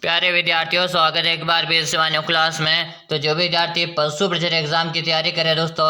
प्यारे विद्यार्थियों, स्वागत है एक बार फिर शिवानी क्लास में। तो जो भी विद्यार्थी पशु परिचर एग्जाम की तैयारी करे दोस्तों,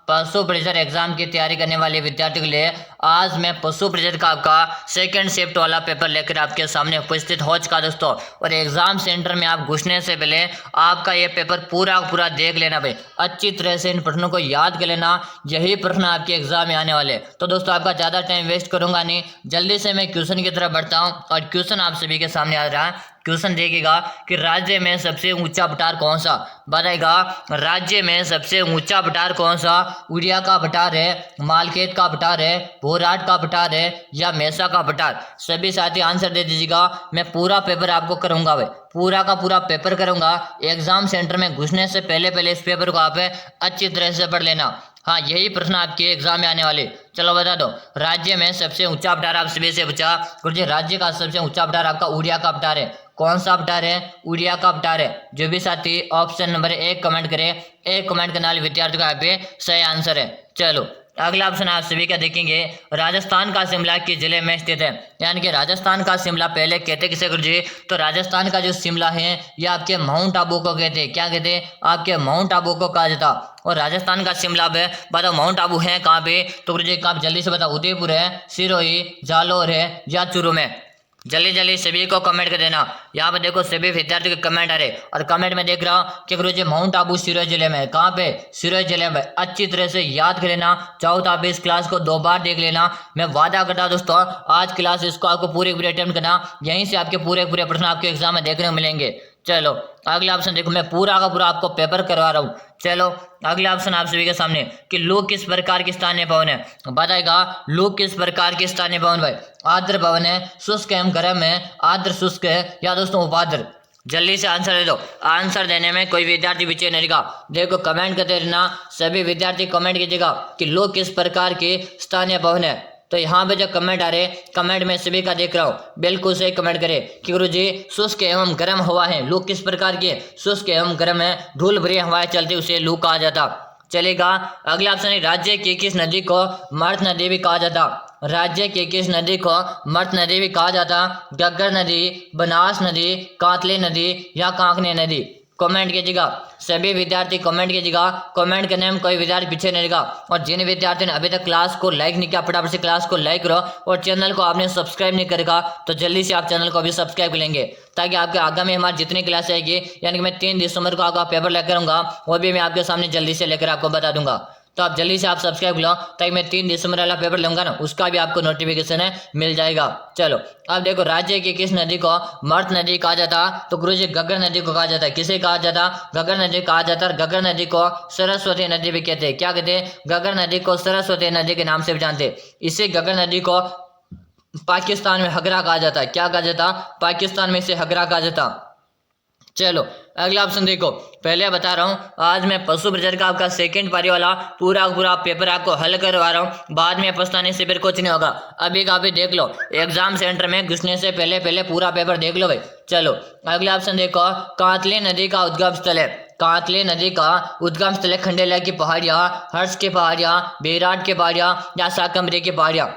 पशु परिचर एग्जाम की तैयारी करने वाले विद्यार्थियों के लिए आज मैं पशु परिचर का आपका सेकंड शिफ्ट वाला पेपर लेकर आपके सामने उपस्थित हो चुका दोस्तों। और एग्जाम सेंटर में आप घुसने से पहले आपका ये पेपर पूरा पूरा देख लेना भाई, अच्छी तरह से इन प्रश्नों को याद कर लेना। यही प्रश्न आपके एग्जाम में आने वाले। तो दोस्तों आपका ज़्यादा टाइम वेस्ट करूंगा नहीं, जल्दी से मैं क्वेश्चन की तरफ बढ़ता हूँ। और क्वेश्चन आप सभी के सामने आ रहा है। क्वेश्चन देखिएगा कि राज्य में सबसे ऊंचा पठार कौन सा, बताएगा राज्य में सबसे ऊंचा पठार कौन सा। उड़िया का पठार है, मालखेत का पठार है, भोराट का पठार है या मेसा का पठार। सभी साथी आंसर दे दीजिएगा। मैं पूरा पेपर आपको करूंगा भाई, पूरा का पूरा पेपर करूंगा। एग्जाम सेंटर में घुसने से पहले पहले इस पेपर को आप अच्छी तरह से पढ़ लेना। हाँ, यही प्रश्न आपके एग्जाम में आने वाले। चलो बता दो, राज्य में सबसे ऊंचा पठार आप सभी से पूछा। गुरुजी राज्य का सबसे ऊंचा पठार आपका उड़िया का पठार है। कौन सा पठार है? उड़िया का पठार है। जो भी साथी ऑप्शन नंबर 1 कमेंट करे, एक कमेंट करने वाले विद्यार्थी का यहाँ पे सही आंसर है। चलो अगला ऑप्शन आप सभी का देखेंगे। राजस्थान का शिमला किस जिले में स्थित है? यानी कि राजस्थान का शिमला पहले कहते किसे गुरुजी? तो राजस्थान का जो शिमला है ये आपके माउंट आबू को कहते हैं। क्या कहते हैं? आपके माउंट आबू को कहा जाता। और राजस्थान का शिमला है, बताओ माउंट आबू है कहाँ पे? तो गुरुजी आप जल्दी से बताओ, उदयपुर है, सिरोही, जालोर है या चूरू में? जल्दी जल्दी सभी को कमेंट कर देना। यहाँ पे देखो सभी विद्यार्थियों के कमेंट आ रहे। और कमेंट में देख रहा हूँ कि गुरुजी माउंट आबू सिरोही जिले में। कहाँ पे? सिरोही जिले में। अच्छी तरह से याद कर लेना। चाहो तो आप इस क्लास को 2 बार देख लेना। मैं वादा करता हूँ दोस्तों, आज क्लास इसको आपको पूरे अटेम्प्ट करना, यहीं से आपके पूरे प्रश्न आपके एग्जाम में देखने को मिलेंगे। चलो अगला ऑप्शन देखो, मैं पूरा का पूरा आपको पेपर करवा रहा हूँ। चलो अगला ऑप्शन आप सभी के सामने कि लू किस प्रकार की स्थानीय भवन है? बताएगा लू किस प्रकार की स्थानीय भवन भाई? आर्द्र भवन है, शुष्क एवं गर्म है, आर्द्र शुष्क है या दोस्तों उपाद्र? जल्दी से आंसर दे दो। आंसर देने में कोई विद्यार्थी पीछे नहीं रहेगा। देखो कमेंट करते रहना, सभी विद्यार्थी कमेंट कीजिएगा कि लू किस प्रकार की स्थानीय भवन है। तो यहाँ पे जो कमेंट आ रहे, कमेंट में सभी का देख रहा हूँ, बिल्कुल सही कमेंट करे कि गुरुजी शुष्क एवं गर्म हवा है। लू किस प्रकार की है? शुष्क एवं गर्म है, धूल भरी हवाएं चलती उसे लू कहा जाता। चलेगा अगला ऑप्शन है, राज्य की किस नदी को मर्त नदी भी कहा जाता? राज्य की किस नदी को मर्त नदी भी कहा जाता? गग्गर नदी, बनास नदी, कातली नदी या कांकने नदी? कमेंट कीजिएगा, सभी विद्यार्थी कमेंट कीजिएगा। कमेंट करने में कोई विद्यार्थी पीछे नहीं रहेगा। और जिन विद्यार्थियों ने अभी तक क्लास को लाइक नहीं किया, फटाफट से क्लास को लाइक करो। और चैनल को आपने सब्सक्राइब नहीं करेगा तो जल्दी से आप चैनल को अभी सब्सक्राइब कर लेंगे, ताकि आपके आगामी हमारी जितनी क्लास आएगी, यानी कि मैं 3 दिसंबर को आपका पेपर लेकर आऊँगा, वो भी मैं आपके सामने जल्दी से लेकर आपको बता दूंगा। तो आप जल्दी से आप सब्सक्राइब लो, ताकि मैं 3 दिसंबर वाला पेपर लूंगा ना, उसका भी आपको नोटिफिकेशन मिल जाएगा। चलो अब देखो, राज्य की किस नदी को मर्त नदी कहा जाता? तो गुरुजी गग्गर नदी को कहा जाता है। किसे कहा जाता? गग्गर नदी कहा जाता है। गग्गर नदी को सरस्वती नदी भी कहते हैं। क्या कहते हैं? गग्गर नदी को सरस्वती नदी के नाम से भी जानते हैं। इसे गग्गर नदी को पाकिस्तान में हगरा कहा जाता है। क्या कहा जाता? पाकिस्तान में इसे हगरा कहा जाता। चलो अगला ऑप्शन देखो, पहले बता रहा हूँ, आज मैं पशु परिचर का आपका सेकंड पारी वाला पूरा पूरा पेपर आपको हल करवा रहा हूँ। बाद में पछताने से फिर कुछ नहीं होगा। अभी का अभी देख लो, एग्जाम सेंटर में घुसने से पहले पहले पूरा पेपर देख लो भाई। चलो अगला ऑप्शन देखो, कातली नदी का उद्गम स्थल है। कातली नदी का उद्गम स्थल है खंडेला की पहाड़ियाँ, हर्ष की पहाड़ियाँ, बेराट की पहाड़ियाँ या शाकंभरी की पहाड़ियाँ?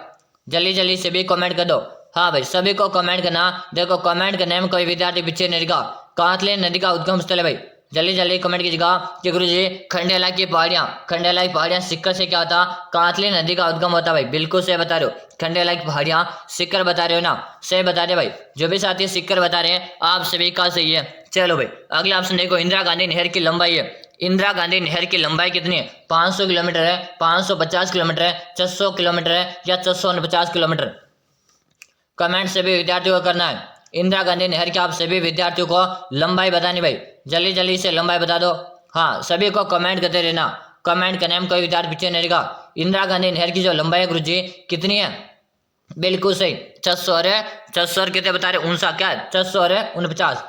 जल्दी जल्दी सभी कमेंट कर दो। हाँ भाई, सभी को कमेंट करना। देखो कमेंट करने में कोई विद्यार्थी पीछे नहीं रहेगा। कातली नदी का उद्गम स्थल है भाई, जल्दी जल्दी कमेंट कीजिएगा कि गुरुजी खंडेला की पहाड़ियाँ। खंडेला की पहाड़ियाँ सिक्कर से क्या होता? कातली नदी का उद्गम होता भाई। बिल्कुल सही बता रहे हो, खंडेला की पहाड़ियाँ सिक्कर बता रहे हो ना? सही बता रहे भाई, जो भी साथी सिक्कर बता रहे हैं आप सभी का सही है। चलो भाई अगला ऑप्शन देखो, इंदिरा गांधी नहर की लंबाई है। इंदिरा गांधी नहर की लंबाई कितनी है? 500 किलोमीटर है, 550 किलोमीटर है, 600 किलोमीटर है या 650 किलोमीटर? कमेंट सभी विद्यार्थियों को करना है। इंदिरा गांधी नहर की आप सभी विद्यार्थियों को लंबाई बतानी भाई, जल्दी जल्दी से लंबाई बता दो। हाँ सभी को कमेंट करते रहना, कमेंट करने में कोई विद्यार्थी पीछे नहीं रहेगा। इंदिरा गांधी नहर की जो लंबाई है गुरुजी कितनी है? बिल्कुल सही, 600 है। 600 कितने बता रहे? 59 क्या है? 600 है 49।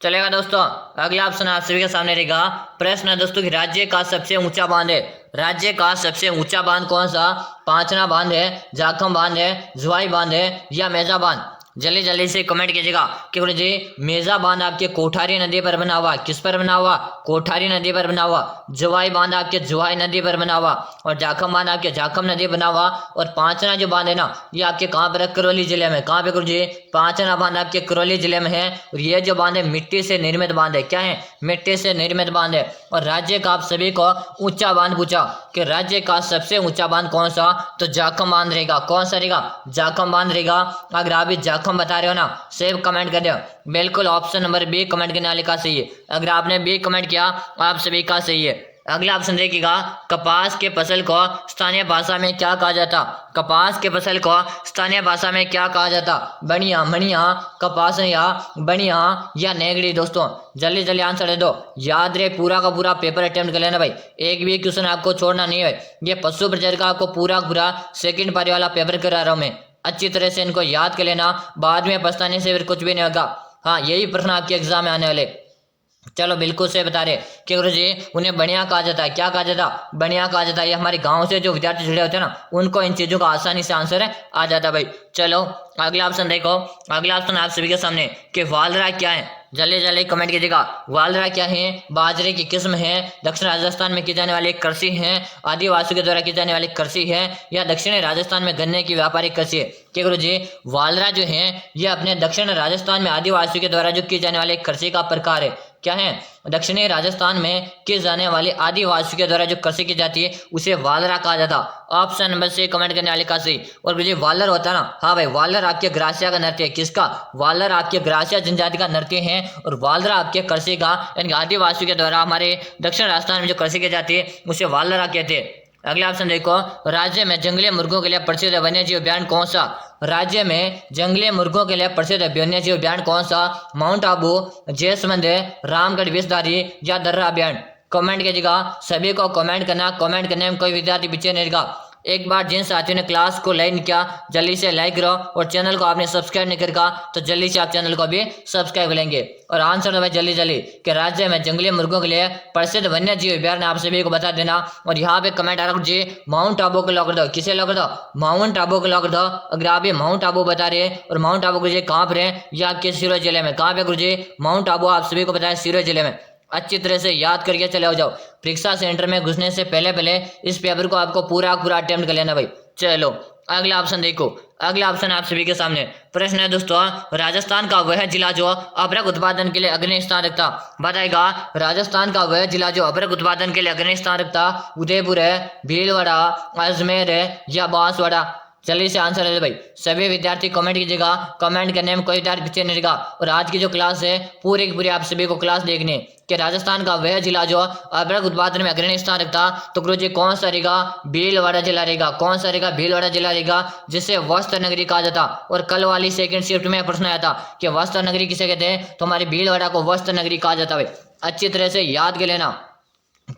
चलेगा दोस्तों, अगला ऑप्शन आप सभी के सामने रहेगा। प्रश्न है दोस्तों कि राज्य का सबसे ऊंचा बांध है। राज्य का सबसे ऊंचा बांध कौन सा? पांचना बांध है, जाखम बांध है, जुआई बांध है या मेजा बांध? जल्दी जल्दी से कमेंट कीजिएगा कि गुरु जी मेजा बांध आपके कोठारी नदी पर बना हुआ, किस पर बना हुआ? कोठारी नदी पर बना हुआ। जुवाई बांध आपके जुवाई नदी पर बना हुआ, और जाखम बांध आपके जाखम नदी बना हुआ। और पांचना जो बांध है ना, ये आपके कहाँ पर है? करौली जिले में। कहाँ पे गुरु जी? पांचना बांध आपके करौली जिले में है। और ये जो बांध है मिट्टी से निर्मित बांध है। क्या है? मिट्टी से निर्मित बांध है। और राज्य का आप सभी को ऊंचा बांध पूछा कि राज्य का सबसे ऊंचा बांध कौन सा? तो जाखम बांध रहेगा। कौन सा रहेगा? जाखम बांध रहेगा। अगर आप भी जाखम बता रहे हो ना, सेव कमेंट कर दो। बिल्कुल ऑप्शन नंबर बी कमेंट करने वाले का सही है। अगर आपने बी कमेंट किया आप सभी का सही है। अगला ऑप्शन देखिएगा, कपास के फसल को स्थानीय भाषा में क्या कहा जाता? कपास के फसल को स्थानीय भाषा में क्या कहा जाता? बढ़िया, मणिया, कपासनिया, बढ़िया या नेगड़ी? दोस्तों जल्दी जल्दी आंसर दे दो। याद रहे पूरा का पूरा पेपर अटेम्प्ट कर लेना भाई, एक भी क्वेश्चन आपको छोड़ना नहीं है। ये पशु प्रजर का आपको पूरा पूरा सेकंड पारी वाला पेपर करा रहा हूँ मैं। अच्छी तरह से इनको याद कर लेना, बाद में पछताने से फिर कुछ भी नहीं होगा। हाँ, यही प्रश्न आपके एग्जाम में आने वाले। चलो बिल्कुल से बता रहे कि गुरु जी उन्हें बढ़िया कहा जाता है। क्या कहा जाता? बढ़िया कहा जाता है। ये हमारे गांव से जो विद्यार्थी जुड़े होते हैं ना, उनको इन चीजों का आसानी से आंसर आ जाता है भाई। चलो अगला ऑप्शन देखो। अगला ऑप्शन आप सभी के सामने कि वालरा क्या है? जल्दी जल्दी कमेंट कीजिएगा। वालरा क्या है? बाजरे की किस्म है, दक्षिण राजस्थान में की जाने वाली एक कृषि है, आदिवासियों के द्वारा की जाने वाली कृषि है, या दक्षिणी राजस्थान में गन्ने की व्यापारिक कृषि है? कि गुरु जी वालरा जो है ये अपने दक्षिण राजस्थान में आदिवासियों के द्वारा जो की जाने वाली कृषि का प्रकार है। क्या है? दक्षिणी राजस्थान में की जाने वाली आदिवासियों के द्वारा जो कृषि की जाती है उसे वालरा कहा जाता। ऑप्शन नंबर से कमेंट करने वाले का सही। और गुरु जी वालर होता है ना, हाँ भाई, वालर आपके ग्रासिया का नृत्य है। किसका? वालर आपके ग्रासिया जनजाति का नृत्य है। और वालरा आपके कृषि का यानी आदिवासियों के द्वारा हमारे दक्षिण राजस्थान में जो कृषि की जाती है उसे वालरा कहते हैं। अगला ऑप्शन देखो, राज्य में जंगली मुर्गों के लिए प्रसिद्ध वन्यजीव उद्यान कौन सा? राज्य में जंगली मुर्गों के लिए प्रसिद्ध वन्यजीव उद्यान कौन सा? माउंट आबू, जैसमंद, रामगढ़ विषधारी या दर्रा अभ्यारण्य? कमेंट कीजिएगा। सभी को कमेंट करना, कमेंट करने में कोई विद्यार्थी पीछे नहीं रहेगा। एक बार जिन साथियों ने क्लास को लाइक किया जल्दी से लाइक करो, और चैनल को आपने सब्सक्राइब नहीं करा तो जल्दी से आप चैनल को भी सब्सक्राइब करेंगे। और आंसर दो भाई जल्दी जल्दी कि राज्य में जंगली मुर्गों के लिए प्रसिद्ध वन्य जीव अभ्यारण्य आप सभी को बता देना। और यहाँ पे कमेंट आ रहा जी माउंट आबू को लॉक कर दो। किसे लॉक कर दो? माउंट आबू को लॉक कर दो। अगर आप ये माउंट आबू बता रहे हैं, और माउंट आबू गुरुजी कहाँ पर है? ये आपके सिरोही जिले में। कहाँ पे गुरुजी? माउंट आबू आप सभी को बताया सिरोही जिले में। अच्छी तरह से याद करके चले हो जाओ। परीक्षा सेंटर में घुसने से पहले पहले इस पेपर को आपको पूरा पूरा अटेम्प्ट कर लेना भाई। चलो अगला ऑप्शन देखो। अगला ऑप्शन आप सभी के सामने प्रश्न है दोस्तों, राजस्थान का वह जिला जो अबरक उत्पादन के लिए अग्रणी स्थान रखता? बताएगा राजस्थान का वह जिला जो अबरक उत्पादन के लिए अग्रणी स्थान रखता? उदयपुर है, भीलवाड़ा, अजमेर है या बांसवाड़ा? जल्दी से आंसर है भाई। सभी विद्यार्थी कमेंट कीजिएगा, कमेंट करने में कोई विद्यार्थी पीछे नहीं रहेगा। और आज की जो क्लास है पूरी की पूरी आप सभी को क्लास देखनी है कि राजस्थान का वह जिला जो अबरक उत्पादन में अग्रणी स्थान रखता, तो गुरु जी कौन सा रहेगा? भीलवाड़ा जिला रहेगा। कौन सा रहेगा? भीलवाड़ा जिला रहेगा, जिसे वस्त्र नगरी कहा जाता। और कल वाली सेकंड शिफ्ट में प्रश्न आया था कि वस्त्र नगरी किसे कहते हैं, तो हमारे भीलवाड़ा को वस्त्र नगरी कहा जाता है। अच्छी तरह से याद कर लेना।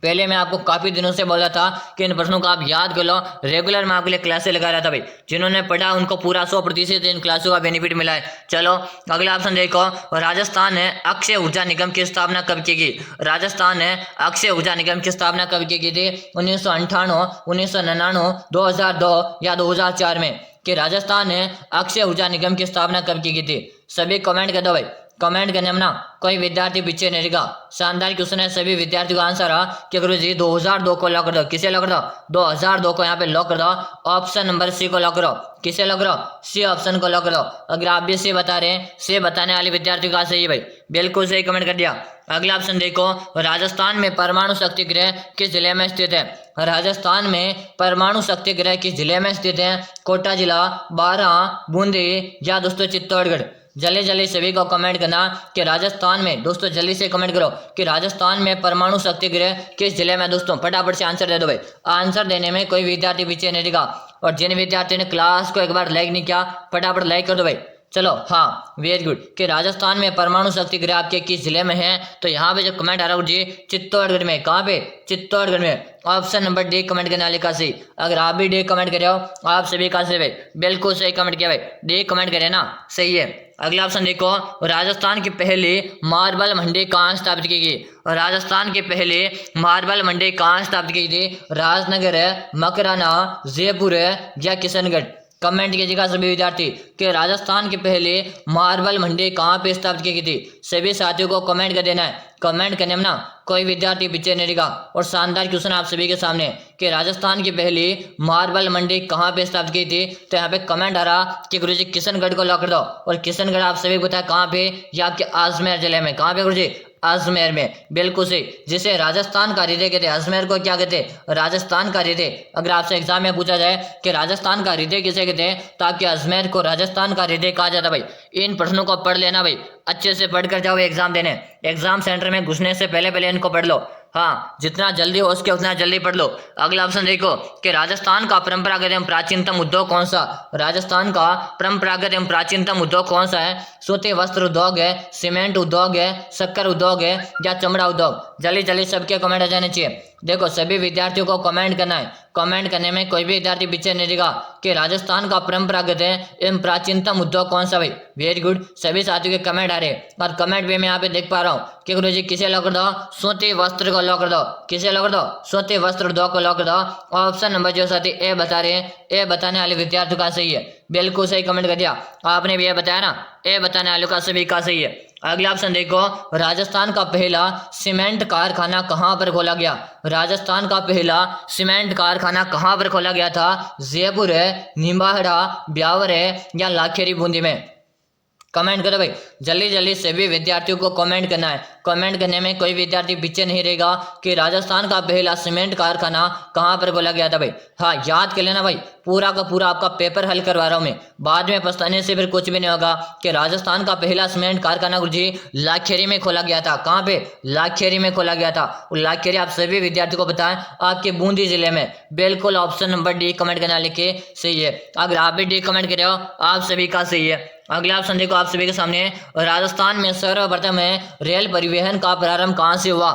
पहले मैं आपको काफी दिनों से बोला था कि इन प्रश्नों को आप याद कर लो। रेगुलर मैं आपके लिए क्लासेस लगा रहा था भाई। जिन्होंने पढ़ा उनको पूरा 100% इन क्लासों का बेनिफिट मिला है। चलो अगला ऑप्शन देखो, राजस्थान है अक्षय ऊर्जा निगम की स्थापना कब की गई? राजस्थान है अक्षय ऊर्जा निगम की स्थापना कब की गई थी? 1998, 1999, 2002 या 2004 में? कि राजस्थान है अक्षय ऊर्जा निगम की स्थापना कब की गई थी? सभी कमेंट कर दो भाई। कमेंट करने में ना कोई विद्यार्थी पीछे नहीं रहेगा। शानदार क्वेश्चन है। सभी विद्यार्थियों का आंसर आ कि गुरुजी 2002 को लॉक कर दो। किसे लॉक कर दो? 2002 को यहाँ पे लॉक कर दो। ऑप्शन नंबर सी को लॉक करो। किसे लॉक करो? सी ऑप्शन को लॉक करो। अगर आप भी सी बता रहे हैं, सी बताने वाले विद्यार्थियों का सही है भाई, बिल्कुल सही कमेंट कर दिया। अगला ऑप्शन देखो, राजस्थान में परमाणु शक्ति गृह किस जिले में स्थित है? राजस्थान में परमाणु शक्ति गृह किस जिले में स्थित है? कोटा जिला, बारां, बूंदी या दोस्तों चित्तौड़गढ़? जल्दी जल्दी सभी को कमेंट करना कि राजस्थान में, दोस्तों जल्दी से कमेंट करो कि राजस्थान में परमाणु शक्ति गृह किस जिले में? दोस्तों फटाफट से आंसर दे दो भाई। आंसर देने में कोई विद्यार्थी पीछे नहीं रहेगा। और जिन विद्यार्थियों ने क्लास को एक बार लाइक नहीं किया फटाफट लाइक कर दो भाई। चलो हाँ वेरी गुड कि राजस्थान में परमाणु शक्ति गृह आपके किस जिले में है? तो यहाँ पे जो कमेंट आ रहा है जी चित्तौड़गढ़ में। कहाँ पे? चित्तौड़गढ़ में। ऑप्शन नंबर डी कमेंट करने वाले का सही। अगर आप भी डी कमेंट करे हो आप सभी का सही भाई, बिल्कुल सही कमेंट किया भाई। डी कमेंट करे ना, सही है। अगला ऑप्शन देखो, राजस्थान की पहली मार्बल मंडी कहाँ स्थापित की गई? राजस्थान की पहली मार्बल मंडी कहाँ स्थापित की गई थी? राजनगर है, मकराना, जयपुर है या किशनगढ़? कमेंट कीजिएगा सभी विद्यार्थी कि राजस्थान की पहली मार्बल मंडी कहाँ पे स्थापित की गई थी। सभी साथियों को कमेंट कर देना है। कमेंट करने में ना कोई विद्यार्थी पीछे नहीं रहेगा। और शानदार क्वेश्चन आप सभी के सामने कि राजस्थान की पहली मार्बल मंडी कहाँ पे स्थापित की थी। तो यहाँ पे कमेंट आ रहा कि गुरुजी किशनगढ़ को लॉक कर दो। और किशनगढ़ आप सभी को पता है कहाँ पे, या आपके अजमेर जिले में। कहाँ पे गुरुजी? अजमेर में। बिल्कुल सही, जिसे राजस्थान का हृदय कहते हैं। अजमेर को क्या कहते हैं? राजस्थान का हृदय। अगर आपसे एग्जाम में पूछा जाए कि राजस्थान का हृदय किसे कहते हैं, तो आपके अजमेर को राजस्थान का हृदय कहा जाता है। भाई इन प्रश्नों को पढ़ लेना, भाई अच्छे से पढ़ कर जाओ एग्जाम देने। एग्जाम सेंटर में घुसने से पहले इनको पढ़ लो। हाँ, जितना जल्दी हो सके उतना जल्दी पढ़ लो। अगला ऑप्शन देखो कि राजस्थान का परंपरागत एवं प्राचीनतम उद्योग कौन सा। राजस्थान का परंपरागत एवं प्राचीनतम उद्योग कौन सा है? सूती वस्त्र उद्योग है, सीमेंट उद्योग है, शक्कर उद्योग है, या चमड़ा उद्योग। जल्दी जल्दी सबके कमेंट आ जाने चाहिए। देखो सभी विद्यार्थियों को कमेंट करना है। कमेंट करने में कोई भी विद्यार्थी पीछे नहीं रहेगा कि राजस्थान का परंपरागत है एवं प्राचीनतम उद्योग कौन सा। भाई वेरी गुड, सभी साथियों के कमेंट आ रहे हैं। और कमेंट भी मैं यहाँ पे देख पा रहा हूँ कि गुरुजी किसे लॉक कर दो? सूती वस्त्र को लॉक कर दो। किसे लॉक कर दो? सूती वस्त्र उद्योग को लॉक कर दो। ऑप्शन नंबर जो साथी ए बता रहे हैं, ए बताने वाले विद्यार्थियों का सही है। बिल्कुल सही कमेंट कर दिया। आपने भी ये बताया ना, ए बताने वालों का सभी का सही है। अगला ऑप्शन देखो, राजस्थान का पहला सीमेंट कारखाना कहां पर खोला गया। राजस्थान का पहला सीमेंट कारखाना कहां पर खोला गया था? जयपुर है, निम्बाहेड़ा, ब्यावर है, या लाखेरी बूंदी में। कमेंट करो भाई, जल्दी जल्दी सभी विद्यार्थियों को कमेंट करना है। कमेंट करने में कोई विद्यार्थी पीछे नहीं रहेगा कि राजस्थान का पहला सीमेंट कारखाना कहां पर खोला गया था। भाई हाँ, याद कर लेना भाई, पूरा का पूरा आपका पेपर हल करवा रहा हूं मैं। बाद में पछताने से फिर कुछ भी नहीं होगा कि राजस्थान का पहला सीमेंट कारखाना गुरुजी लाखेरी में खोला गया था। कहाँ पे? लाखेरी में खोला गया था। और लाखेरी आप सभी विद्यार्थियों को बताएं आपके बूंदी जिले में। बिल्कुल ऑप्शन नंबर डी कमेंट करना लिखे सही है। अगर आप भी डी कमेंट कर रहे हो आप सभी का सही है। अगला ऑप्शन देखो आप सभी के सामने, राजस्थान में सर्वप्रथम रेल परिवहन का प्रारंभ कहां से हुआ।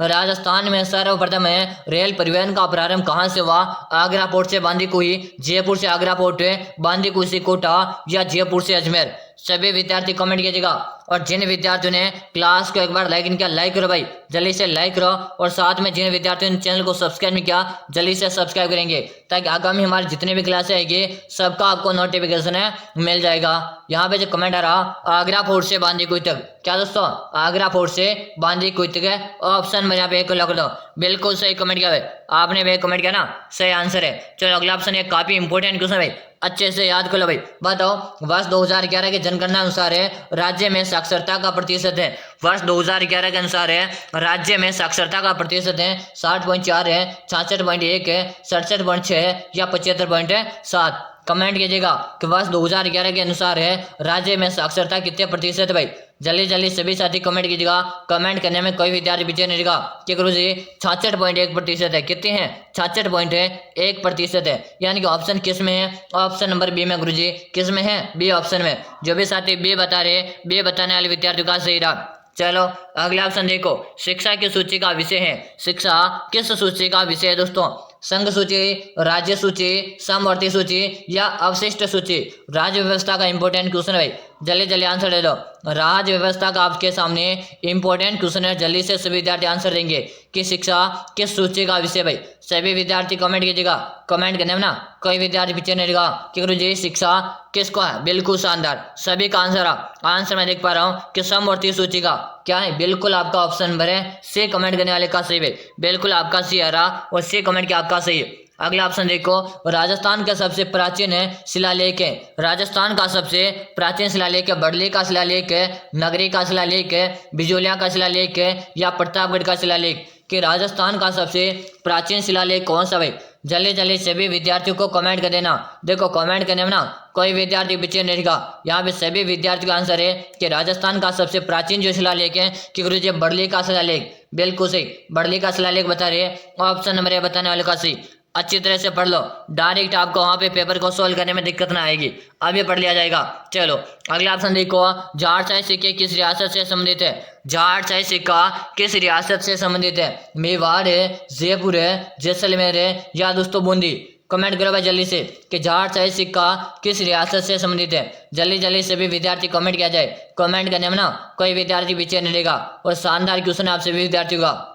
राजस्थान में सर्वप्रथम रेल परिवहन का प्रारंभ कहां से हुआ? आगरा पोर्ट से बांदीकुई, जयपुर से आगरा पोर्ट, बांदीकुई से कोटा, या जयपुर से अजमेर। सभी विद्यार्थी कमेंट कीजिएगा। और जिन विद्यार्थियों ने क्लास को एक बार लाइक नहीं किया, लाइक करो भाई, जल्दी से लाइक करो। और साथ में जिन विद्यार्थियों ने चैनल को सब्सक्राइब नहीं किया, जल्दी से सब्सक्राइब करेंगे, ताकि आगामी हमारे जितने भी क्लासें आएगी सबका आपको नोटिफिकेशन मिल जाएगा। यहाँ पे जो कमेंट आ रहा, आगरा फोर्ट से बांदीकुई तक। क्या दोस्तों? आगरा फोर्ट से बांदीकुई तक है। ऑप्शन में यहाँ पे एक लॉक कर दो। बिल्कुल सही कमेंट किया भाई, आपने भी कमेंट किया ना, सही आंसर है। चलो अगला ऑप्शन है, काफी इंपोर्टेंट क्वेश्चन भाई, अच्छे से याद कर लो भाई। बताओ, वर्ष 2011 की जनगणना अनुसार राज्य में साक्षरता का प्रतिशत है। वर्ष 2011 के अनुसार राज्य में साक्षरता का प्रतिशत 60.4 है, 66.1 है, 67.6 है, या 75.7। कमेंट कीजिएगा कि वर्ष 2011 के अनुसार राज्य में साक्षरता कितने प्रतिशत है। भाई जल्दी जल्दी सभी साथी कमेंट कीजिएगा। कमेंट करने में कोई विद्यार्थी पीछे नहीं रहेगा कि गुरुजी 66.1% है। कितने हैं? 66.1% है। यानी कि ऑप्शन किस में है? ऑप्शन नंबर बी में गुरुजी। किस में है? बी ऑप्शन में। जो भी साथी बी बता रहे, बी बताने वाले विद्यार्थियों का सही रहा। चलो अगला ऑप्शन देखो, शिक्षा की सूची का विषय है। शिक्षा किस सूची का विषय है दोस्तों? संघ सूची, राज्य सूची, समवर्ती सूची, या अवशिष्ट सूची। राज्य व्यवस्था का इंपॉर्टेंट क्वेश्चन है भाई, जल्दी जल्दी आंसर दे दो। राज्य व्यवस्था का आपके सामने इंपॉर्टेंट क्वेश्चन है, जल्दी से सभी विद्यार्थी आंसर देंगे कि शिक्षा किस सूची का विषय। भाई सभी विद्यार्थी कमेंट कीजिएगा। कमेंट करने में ना कोई विद्यार्थी पीछे नहीं रहेगा कि गुरुजी शिक्षा किसको है। बिल्कुल शानदार, सभी का आंसर आंसर मैं देख पा रहा हूँ कि समवर्ती सूची का क्या है। बिल्कुल आपका ऑप्शन नंबर है सी कमेंट करने वाले का सही है। बिल्कुल आपका सी आ रहा और सी कमेंट किया आपका सही है। अगला ऑप्शन देखो, राजस्थान का सबसे प्राचीन शिलालेख है। राजस्थान का सबसे प्राचीन शिलालेख है बड़ली का शिलालेख है, नगरी का शिलालेख है, बिजोलिया का शिलालेख है, या प्रतापगढ़ का शिलालेख। कि राजस्थान का सबसे प्राचीन शिलालेख कौन सा है? जल्दी जल्दी सभी विद्यार्थियों को कमेंट कर देना। देखो कमेंट करने में ना कोई विद्यार्थी पीछे नहीं रहेगा। यहाँ पे सभी विद्यार्थियों का आंसर है कि राजस्थान का सबसे प्राचीन जो शिलालेख है कि गुरुजी बड़ली का शिलालेख। बिल्कुल सही, बड़ली का शिलालेख बता रहे हैं। ऑप्शन नंबर बताने वाले का सही। अच्छी तरह से पढ़ लो, डायरेक्ट आपको वहां पे पेपर को सोल्व करने में दिक्कत ना आएगी। अभी पढ़ लिया जाएगा। चलो अगला ऑप्शन देखो, जाट शाही सिक्के किस रियासत से संबंधित है? जाट शाही सिक्का किस रियासत से संबंधित है? मेवाड़ है, जयपुर है, जैसलमेर है, या दोस्तों बूंदी। कमेंट करो भाई जल्दी से कि जाट शाही सिक्का किस रियासत से संबंधित है। जल्दी जल्दी सभी विद्यार्थी कमेंट किया जाए। कमेंट करने में ना कोई विद्यार्थी पीछे नहीं रहेगा और शानदार क्वेश्चन है आप सभी विद्यार्थियों का।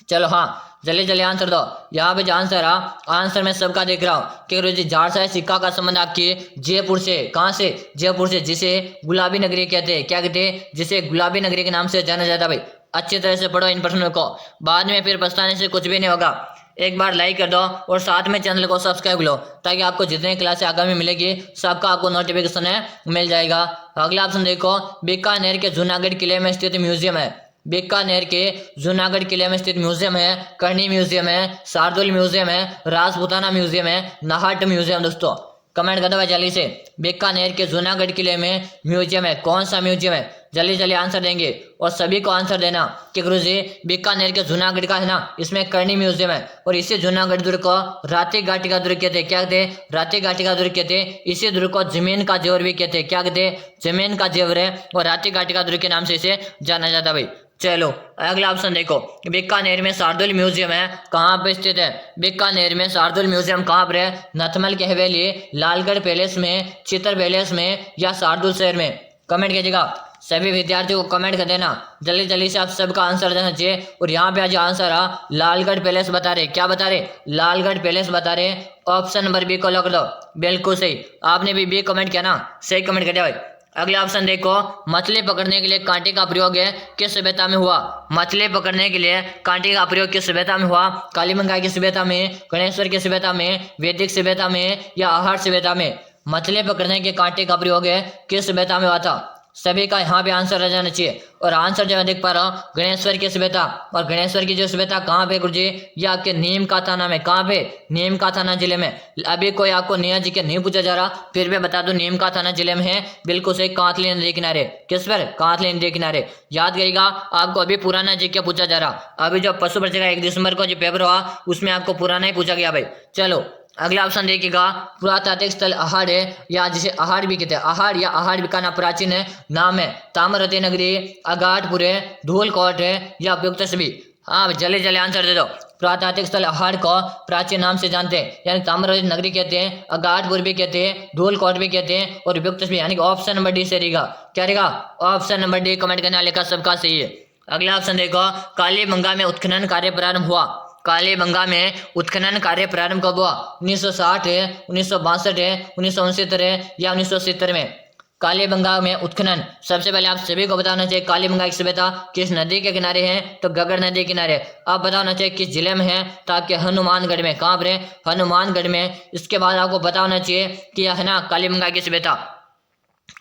चलो हाँ, जल्दी जल्दी आंसर दो। यहाँ पे जो आंसर आंसर मैं सबका देख रहा हूँ कि गुरुजी झारसाई सिक्का का संबंध आपके जयपुर से, कहाँ से, जयपुर से, जिसे गुलाबी नगरी कहते हैं। क्या कहते हैं? जिसे गुलाबी नगरी के नाम से जाना जाता। भाई अच्छी तरह से पढ़ो इन प्रश्नों को, बाद में फिर पछताने से कुछ भी नहीं होगा। एक बार लाइक कर दो और साथ में चैनल को सब्सक्राइब लो, ताकि आपको जितने क्लासें आगामी मिलेगी सबका आपको नोटिफिकेशन है मिल जाएगा। अगला ऑप्शन देखो, बीकानेर के जूनागढ़ किले में स्थित म्यूजियम है। बीकानेर के जूनागढ़ किले में स्थित म्यूजियम है करनी म्यूजियम है, शार्दुल म्यूजियम है, राजपूताना म्यूजियम है, नाहट म्यूजियम। दोस्तों कमेंट कर दो भाई जल्दी से, बीकानेर के जूनागढ़ किले में म्यूजियम है, कौन सा म्यूजियम है? जल्दी जल्दी आंसर देंगे और सभी को आंसर देना कि गुरुजी बीकानेर के जूनागढ़ का है ना, इसमें करनी म्यूजियम है और इसी जूनागढ़ दुर्ग को राती घाटी का दुर्ग कहते हैं। क्या कहते हैं? राती घाटी का दुर्ग कहते हैं। इसी दुर्ग को जमीन का जेवर भी कहते हैं। क्या कहते हैं? जमीन का जेवर है और राती घाटी का दुर्ग के नाम से इसे जाना जाता। भाई चलो अगला ऑप्शन देखो, बीकानेर में शार्दुल म्यूजियम है, कहाँ पे स्थित है? बीकानेर में शार्दुल म्यूजियम कहाँ पर है? नथमल की हवेली, लालगढ़ पैलेस में, चित्र पैलेस में या शार्दुल शहर में? कमेंट कीजिएगा। सभी विद्यार्थियों को कमेंट कर देना जल्दी जल्दी से, आप सबका आंसर देना चाहिए। और यहाँ पे आज आंसर लालगढ़ पैलेस बता रहे। क्या बता रहे? लालगढ़ पैलेस बता रहे। ऑप्शन नंबर बी को लॉक कर दो। बिल्कुल सही, आपने भी बी कमेंट किया ना, सही कमेंट कर दिया भाई। अगला ऑप्शन देखो, मछली पकड़ने के लिए कांटे का प्रयोग है किस सभ्यता में हुआ? मछली पकड़ने के लिए कांटे का प्रयोग किस सभ्यता में हुआ? कालीबंगा की सभ्यता में, गणेश्वर की सभ्यता में, वैदिक सभ्यता में या आहार सभ्यता में? मछली पकड़ने के कांटे का प्रयोग है किस सभ्यता में हुआ था? सभी का यहाँ पे आंसर आ जाना चाहिए। और आंसर जो मैं देख पा रहा हूँ, गणेश्वर की सभ्यता। और गणेश्वर की जो सभ्यता कहाँ पे गुरुजी? ये आपके नीम का थाना में। कहाँ पे? नीम का थाना जिले में। अभी कोई आपको निया जी के नहीं पूछा जा रहा, फिर भी बता दो नीम का थाना जिले में है। बिल्कुल सही, कांतली नदी किनारे। किस पर? कांतली नदी किनारे। याद करिएगा, आपको अभी पुराना जी क्या पूछा जा रहा। अभी जो पशु का 1 दिसंबर को जो पेपर हुआ उसमें आपको पुराना ही पूछा गया। भाई चलो अगला ऑप्शन देखिएगा, पुरातात्विक स्थल अहाड़ है, या जिसे अहाड़ भी कहते हैं। अहाड़ या अहाड़ का ना प्राचीन है नाम है ताम्रवती नगरी, अगाटपुर है, धूलकोट है या उपयुक्त सभी? हाँ जल्दी जल्दी आंसर दे दो। पुरातात्विक स्थल अहाड़ को प्राचीन नाम से जानते हैं, यानी ताम्रवती नगरी कहते हैं, अगाटपुर भी कहते हैं, धूलकोट भी कहते हैं और उपयुक्त सभी, यानी ऑप्शन नंबर डी से रहेगा। क्या रहेगा? Option number D. कमेंट करने वाले का सबका सही है। अगला ऑप्शन देखो, कालीबंगा में उत्खनन कार्य प्रारंभ हुआ। कालीबंगा में उत्खनन कार्य प्रारंभ कब हुआ? 1960 है, 1962 है, 1969 है या 1970 में? कालीबंगा में उत्खनन, सबसे पहले आप सभी को बताना चाहिए कालीबंगा की सभ्यता किस नदी के किनारे है? तो गगर नदी के किनारे। आप बताना चाहिए किस जिले में है? तो आपके हनुमानगढ़ में। कहाँ पर है? हनुमानगढ़ में। इसके बाद आपको बताना चाहिए कि यह है ना कालीबंगा की सभ्यता।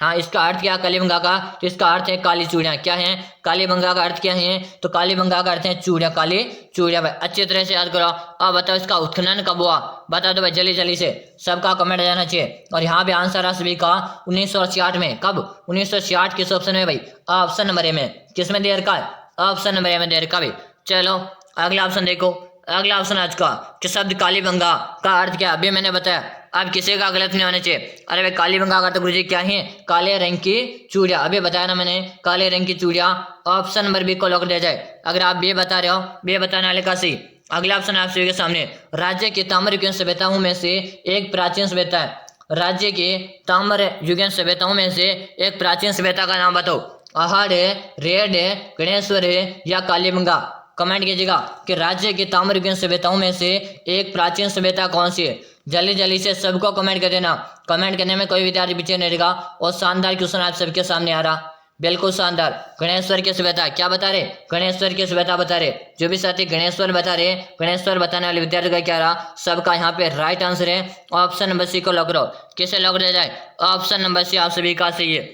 हाँ इसका अर्थ क्या कालीबंगा का? तो इसका अर्थ है काली चूड़ियाँ। क्या है? कालीबंगा का अर्थ क्या है? तो कालीबंगा का अर्थ है चूड़ियाँ, काली चूड़ियाँ। भाई अच्छी तरह से याद करो। अब बताओ इसका उत्खनन कब हुआ? बता दो भाई जल्दी जल्दी से, सबका कमेंट जाना चाहिए। और यहाँ पे आंसर आ सभी का 1966 में। कब? 1966 किस ऑप्शन में भाई? ऑप्शन नंबर ए में। किस में दे रखा है? ऑप्शन नंबर ए में दे रखा भाई। चलो अगला ऑप्शन देखो, अगला ऑप्शन आज का कि शब्द कालीबंगा का अर्थ क्या? अभी मैंने बताया, अब किसी का गलत नहीं होना चाहिए। अरे भाई कालीबंगा का तो गुरुजी क्या है? काले रंग की चूड़ियाँ। अभी बताया ना मैंने, काले रंग की चूड़ियाँ। ऑप्शन नंबर बी को लॉक दिया जाए। अगर आप बी बता रहे हो, बी बताने वाले का सही। अगला ऑप्शन आप सभी के सामने, राज्य की ताम्रयुगीन सभ्यताओं में से एक प्राचीन सभ्यता है। राज्य की ताम्रयुगीन सभ्यताओं में से एक प्राचीन सभ्यता का नाम बताओ। अहाड़ है, रेड है, गणेश्वर है या कालीबंगा? कमेंट कीजिएगा कि राज्य की ताम्रयुगीन सभ्यताओं में से एक प्राचीन सभ्यता कौन सी है? जल्दी जल्दी से सबको कमेंट कर देना। कमेंट करने में कोई विद्यार्थी पीछे नहीं रहेगा। और शानदार क्वेश्चन आप सबके सामने आ रहा, बिल्कुल शानदार। गणेश्वर की सभ्यता क्या बता रहे? गणेश्वर की सभ्यता बता रहे। जो भी साथी गणेश्वर बता रहे, गणेश्वर बताने वाले विद्यार्थी का क्या रहा? सबका यहाँ पे राइट आंसर है। ऑप्शन नंबर सी को लॉक करो। किसे लॉक दिया जाए? ऑप्शन नंबर सी आप सभी का सही है।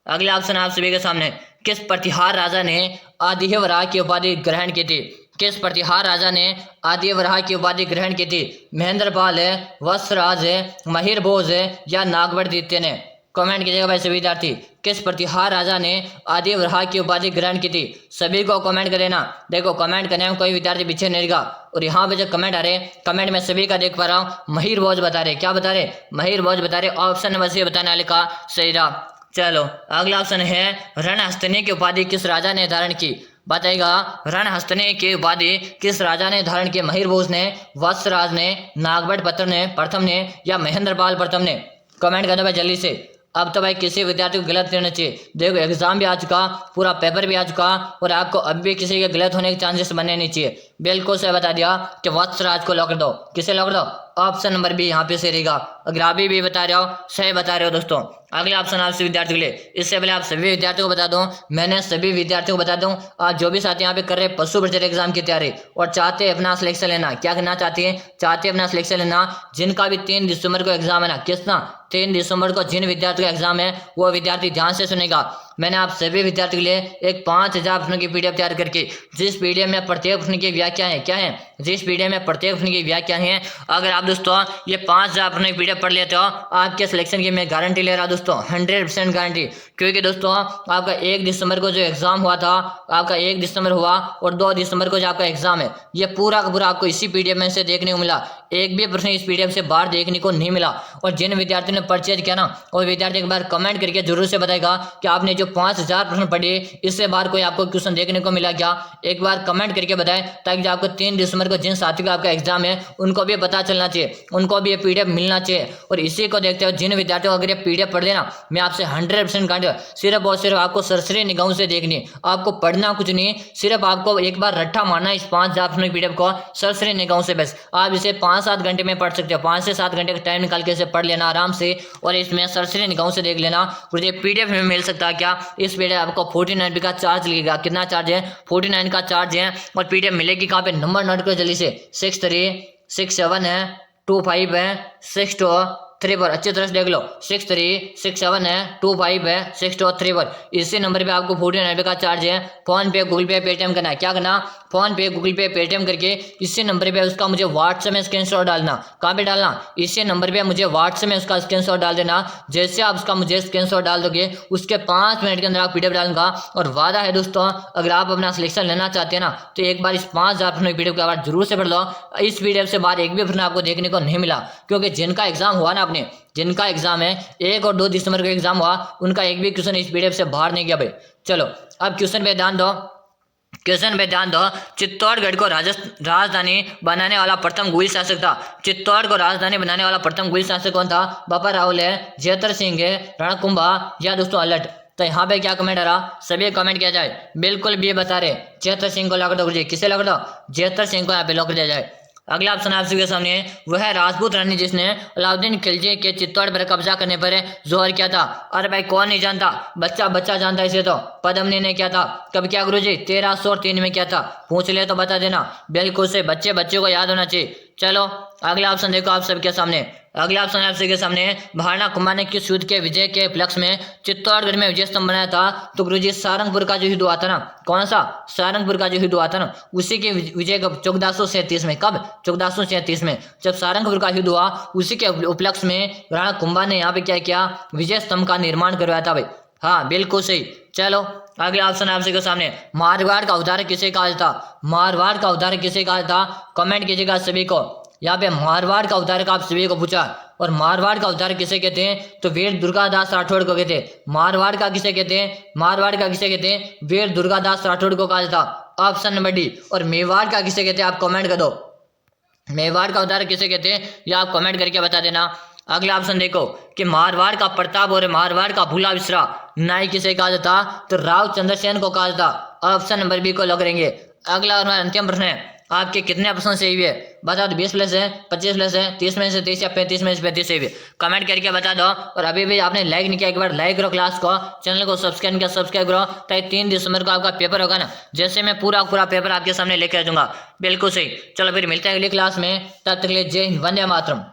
अगला ऑप्शन आप सभी के सामने, किस प्रतिहार राजा ने आदिवराह की उपाधि ग्रहण की थी? किस प्रतिहार राजा ने आदिवराह की उपाधि ग्रहण की थी? महेंद्रपाल है, वत्सराज है, महिर भोज है या नागवड़ द्वितीय ने? कमेंट कीजिएगा भाई सभी विद्यार्थी, किस प्रतिहार राजा ने आदिवराह की उपाधि ग्रहण की थी? सभी को कमेंट कर देना। देखो कमेंट करने में कोई विद्यार्थी पीछे नहीं रहेगा। और यहाँ पे जो कमेंट आ रहे, कमेंट में सभी का देख पा रहा हूँ, महिर भोज बता रहे। क्या बता रहे? महिर भोज बता रहे। ऑप्शन नंबर सी बताने वाले का सही रहा। चलो अगला ऑप्शन है, रणहस्तनी की उपाधि किस राजा ने धारण की? बताएगा रणहस्तनी की उपाधि किस राजा ने धारण की? महिर भोज ने, वत्सराज ने, नागवड़ प्रथम ने या महेंद्रपाल प्रथम ने? कमेंट कर दो भाई जल्दी से। अब तो भाई किसी विद्यार्थी को गलत नहीं होना चाहिए। देखो एग्जाम भी आ चुका, पूरा पेपर भी आ चुका, और आपको अब भी किसी के गलत होने के चांसेस बनने नहीं चाहिए। बिल्कुल सही बता दिया कि वत्सराज को लॉक कर दो। किसे लॉक कर दो? ऑप्शन नंबर बी यहाँ पे सही रहेगा। अगर आप भी बता रहे हो, सही बता रहे हो दोस्तों। अगले ऑप्शन आपसे विद्यार्थी के लिए, इससे पहले आप सभी विद्यार्थियों को बता दूं, मैंने सभी विद्यार्थियों को बता दूं, आज जो भी साथी यहाँ पे कर रहे हैं पशु परिचय एग्जाम की तैयारी और चाहते हैं अपना सिलेक्शन लेना, क्या करना चाहते हैं? चाहते हैं अपना सिलेक्शन लेना, जिनका भी 3 दिसंबर को एग्जाम है ना, किसना 3 दिसंबर को जिन विद्यार्थियों का एग्जाम है वो विद्यार्थी ध्यान से सुनेगा। मैंने आप सभी विद्यार्थियों के लिए एक 5000 प्रश्नों की पीडीएफ तैयार करके, जिस पीडीएफ में प्रत्येक प्रश्न की व्याख्या है, क्या है, जिस पीडीएफ में प्रत्येक प्रश्न की व्याख्या है, अगर आप दोस्तों ये 5000 प्रश्नों की पीडीएफ पढ़ लेते हो, आपके सिलेक्शन की मैं गारंटी ले रहा दोस्तों, 100% गारंटी। क्योंकि दोस्तों आपका 1 दिसंबर को जो एग्जाम हुआ था, आपका 1 दिसंबर हुआ और 2 दिसंबर को जो आपका एग्जाम है, ये पूरा का पूरा आपको इसी पीडीएफ में से देखने को मिला। एक भी प्रश्न इस पीडीएफ से बाहर देखने को नहीं मिला। और जिन विद्यार्थियों ने परचेज किया ना, वो विद्यार्थी एक बार कमेंट करके जरूर से बताएगा कि आपने जो 5000 प्रश्न पढ़े इससे बाहर कोई आपको क्वेश्चन देखने को मिला क्या? एक बार कमेंट करके बताएं, ताकि जो आपको 3 दिसंबर को जिन साथियों का आपका एग्जाम है उनको भी पता चलना चाहिए, उनको भी ये पीडीएफ मिलना चाहिए। और इसी को देखते हुए जिन विद्यार्थियों को अगर ये पीडीएफ पढ़ देना, मैं आपसे 100% गारंटी, सिर्फ और सिर्फ आपको सरसरी निगाहों से देखनी, आपको पढ़ना कुछ नहीं, सिर्फ आपको एक बार रट्टा मारना इस 5000 प्रश्नों की पीडीएफ को सरसरी निगाहों से। बस आप इसे 5-7 घंटे में पढ़ सकते हो, 5 से 7 घंटे का टाइम निकाल के इसे पढ़ लेना आराम से, और इसमें सरसरी निगाहों से देख लेना। और ये पीडीएफ में मिल सकता है क्या? इस पीडीएफ आपको 49 का चार्ज लगेगा। कितना चार्ज है? 49 का चार्ज है। और पीडीएफ मिलेगी कहाँ पे? नंबर नोट करो जल्दी से, 6367 है, 25 है, 6234, अच्छी तरह से देख लो, 6367 है, 25 है, 6234। इसी नंबर पे आपको 49 का चार्ज है। फोन पे, गूगल पे, पेटीएम करना है। क्या करना? फोन पे, गूगल पे, पेटीएम करके इसी नंबर पे उसका मुझे व्हाट्सएप में स्क्रीनशॉट डालना। कहाँ पे डालना? इसी नंबर पे मुझे व्हाट्सएप में उसका स्क्रीनशॉट डाल देना। जैसे आप उसका मुझे स्क्रीनशॉट डाल दोगे, उसके 5 मिनट के अंदर आप पीडीएफ डालूंगा। और वादा है दोस्तों, अगर आप अपना सिलेक्शन लेना चाहते हैं ना, तो एक बार इस 5000 प्रश्नों की पीडीएफ का बार जरूर से पढ़ लो। इस पीडीएफ से बाहर एक भी प्रश्न आपको देखने को नहीं मिला। क्योंकि जिनका एग्जाम हुआ ना, अपने जिनका एग्जाम है 1 और 2 दिसंबर को एग्जाम हुआ, उनका एक भी क्वेश्चन इस पीडीएफ से बाहर नहीं गया भाई। चलो अब क्वेश्चन पे ध्यान दो, क्वेश्चन पे ध्यान दो। चित्तौड़गढ़ को राजधानी बनाने वाला प्रथम गुहिल शासक था। चित्तौड़ को राजधानी बनाने वाला प्रथम गुहिल शासक कौन था? बाबा राहुल है, जयतर सिंह है, राणा कुंभा, या दोस्तों अलट? तो यहाँ पे क्या कमेंट आ रहा? सभी कमेंट किया जाए। बिल्कुल भी बता रहे, जयतर सिंह को लॉक कर दो। किसे लॉक कर दो? जयतर सिंह को यहाँ पे लॉक कर दिया जाए। अगला ऑप्शन आप सभी के सामने वह है राजपूत रानी जिसने अलाउद्दीन खिलजी के चित्तौड़ पर कब्जा करने पर जोहर किया था। अरे भाई कौन नहीं जानता, बच्चा बच्चा जानता है इसे तो। पद्मिनी ने किया था। कब किया गुरुजी? 1303 में किया था। पूछ ले तो बता देना। बिल्कुल से बच्चे को याद होना चाहिए। चलो अगला ऑप्शन देखो आप सबके सामने। अगला ऑप्शन आप सबके सामने, महाराणा कुंभा ने किस युद्ध के विजय के उपलक्ष्य में चित्तौड़गढ़ में विजय स्तंभ बनाया था? तो गुरुजी सारंगपुर का जो युद्ध हुआ था ना, कौन सा? सारंगपुर का जो युद्ध हुआ था ना, उसी के विजय कब? 1437 में। कब? 1437 में जब सारंगपुर का युद्ध हुआ, उसी के उपलक्ष्य में राणा कुंभा ने यहाँ पे क्या किया? विजय स्तंभ का निर्माण करवाया था भाई। हाँ बिल्कुल सही। चलो अगला ऑप्शन आप सबके सामने, मारवाड़ का उदाहरण किसे कहा था? मारवाड़ का उदाहरण किसे कहा था? कमेंट कीजिएगा सभी को। यहाँ पे मारवाड़ का उदाहरण आप सभी को पूछा, और मारवाड़ का उदाहरण किसे कहते हैं? तो वीर दुर्गादास राठौड़ को कहते हैं। मारवाड़ का किसे कहते हैं? मारवाड़ का किसे कहते हैं? वीर दुर्गादास राठौड़ को कहा था। Option number D. और मेवाड़ का किसे कहते हैं? आप कमेंट कर दो। मेवाड़ का उदाहरण किसे कहते हैं? या आप कमेंट करके बता देना। अगला ऑप्शन देखो कि मारवाड़ का प्रताप और मारवाड़ का भूला विसरा नाई किसे कहा जाता? तो राव चंद्रसेन को कहा जाता। ऑप्शन नंबर बी को लॉक करेंगे। अगला और अंतिम प्रश्न है, आपके कितने ऑप्शन सही हुए बता दो? 20 प्लस है, 25 प्लस है, 30 में से 30 या 35 में से 35 सही हुए? कमेंट करके बता दो। और अभी भी आपने लाइक नहीं किया, एक बार लाइक करो क्लास को, चैनल को सब्सक्राइब किया, सब्सक्राइब करो, ताकि 3 दिसंबर को आपका पेपर होगा ना, जैसे मैं पूरा पेपर आपके सामने लेकर आ जाऊंगा। बिल्कुल सही। चलो फिर मिलते हैं अगली क्लास में, तब तक के लिए जय हिंद, वंदे मातरम।